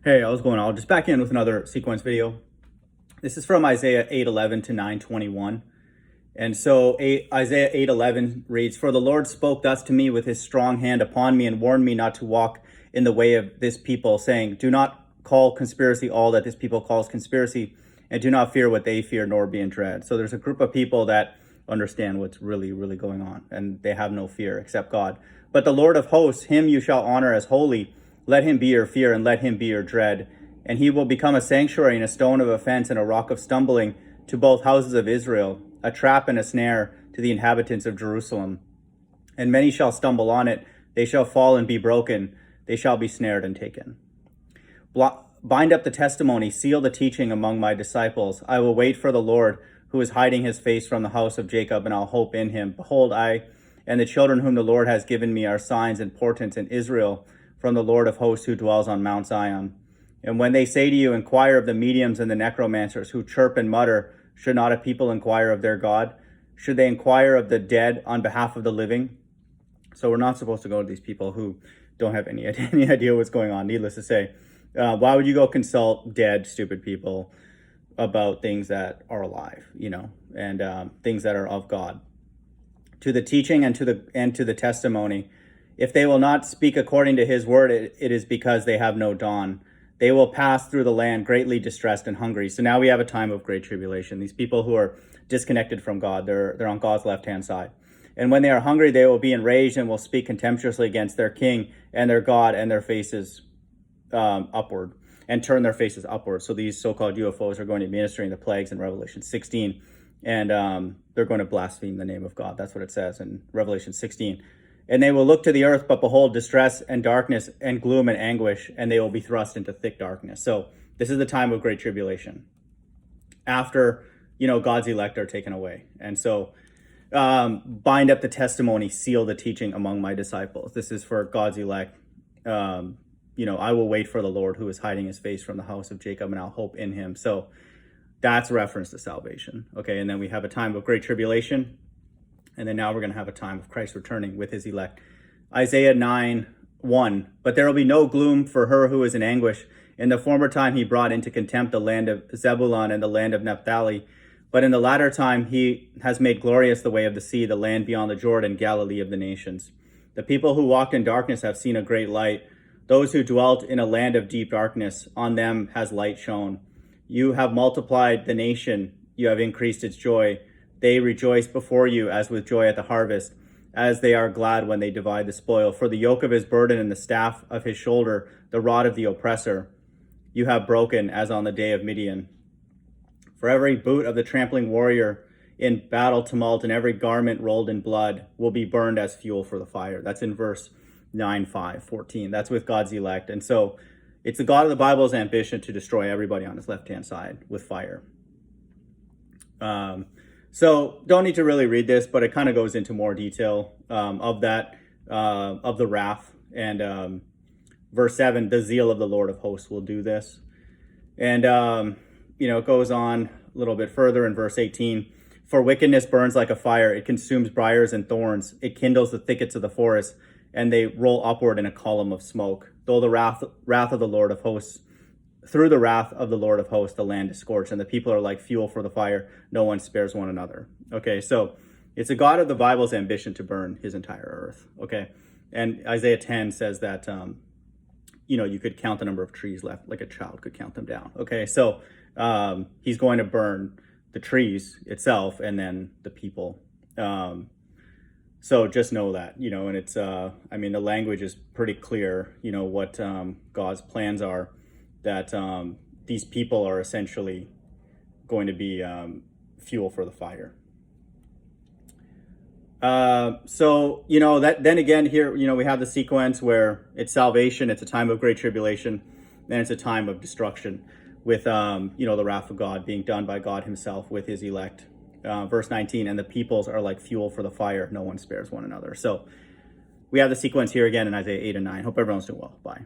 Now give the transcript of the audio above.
Hey, how's it going? I'll just back in with another sequence video. This is from Isaiah 8:11 to 9:21. And so Isaiah 8:11 reads, "For the Lord spoke thus to me with his strong hand upon me and warned me not to walk in the way of this people, saying, do not call conspiracy all that this people calls conspiracy, and do not fear what they fear, nor be in dread." So there's a group of people that understand what's really, really going on, and they have no fear except God. "But the Lord of hosts, him you shall honor as holy. Let him be your fear, and let him be your dread. And he will become a sanctuary and a stone of offense and a rock of stumbling to both houses of Israel, a trap and a snare to the inhabitants of Jerusalem. And many shall stumble on it. They shall fall and be broken. They shall be snared and taken. Bind up the testimony, seal the teaching among my disciples. I will wait for the Lord, who is hiding his face from the house of Jacob, and I'll hope in him. Behold, I and the children whom the Lord has given me are signs and portents in Israel from the Lord of hosts who dwells on Mount Zion. And when they say to you, inquire of the mediums and the necromancers who chirp and mutter, should not a people inquire of their God? Should they inquire of the dead on behalf of the living? So we're not supposed to go to these people who don't have any idea what's going on, needless to say. Why would you go consult dead, stupid people about things that are alive, and things that are of God? To the teaching and to the testimony. If they will not speak according to his word, it is because they have no dawn. They will pass through the land greatly distressed and hungry. So now we have a time of great tribulation. These people who are disconnected from God, they're on God's left-hand side. And when they are hungry, they will be enraged and will speak contemptuously against their king and their God, and their faces upward, and turn their faces upward. So these so-called UFOs are going to be ministering the plagues in Revelation 16, and they're going to blaspheme the name of God. That's what it says in Revelation 16. And they will look to the earth, but behold, distress and darkness and gloom and anguish, and they will be thrust into thick darkness. So this is the time of great tribulation, after, God's elect are taken away. And so bind up the testimony, seal the teaching among my disciples. This is for God's elect. I will wait for the Lord, who is hiding his face from the house of Jacob, and I'll hope in him. So that's reference to salvation. Okay, and then we have a time of great tribulation. And then now we're going to have a time of Christ returning with his elect. Isaiah 9:1. "But there will be no gloom for her who is in anguish. In the former time he brought into contempt the land of Zebulun and the land of Naphtali. But in the latter time he has made glorious the way of the sea, the land beyond the Jordan, Galilee of the nations. The people who walked in darkness have seen a great light. Those who dwelt in a land of deep darkness, on them has light shone. You have multiplied the nation. You have increased its joy. They rejoice before you as with joy at the harvest, as they are glad when they divide the spoil. For the yoke of his burden and the staff of his shoulder, the rod of the oppressor, you have broken as on the day of Midian. For every boot of the trampling warrior in battle tumult and every garment rolled in blood will be burned as fuel for the fire." That's in verse 9:5-14. That's with God's elect. And so it's the God of the Bible's ambition to destroy everybody on his left-hand side with fire. So don't need to really read this, but it kind of goes into more detail of the wrath. And verse 7, "The zeal of the Lord of hosts will do this." And, it goes on a little bit further in verse 18. "For wickedness burns like a fire. It consumes briars and thorns. It kindles the thickets of the forest, and they roll upward in a column of smoke. Through the wrath of the Lord of hosts, the land is scorched, and the people are like fuel for the fire. No one spares one another." Okay, so it's a God of the Bible's ambition to burn his entire earth. Okay, and Isaiah 10 says that, you could count the number of trees left, like a child could count them down. Okay, so he's going to burn the trees itself and then the people. So just know that, and it's, the language is pretty clear, what God's plans are, that these people are essentially going to be fuel for the fire. Then again here, we have the sequence where it's salvation, it's a time of great tribulation, then it's a time of destruction with, the wrath of God being done by God himself with his elect. Verse 19, "And the peoples are like fuel for the fire. No one spares one another." So we have the sequence here again in Isaiah 8 and 9. Hope everyone's doing well. Bye.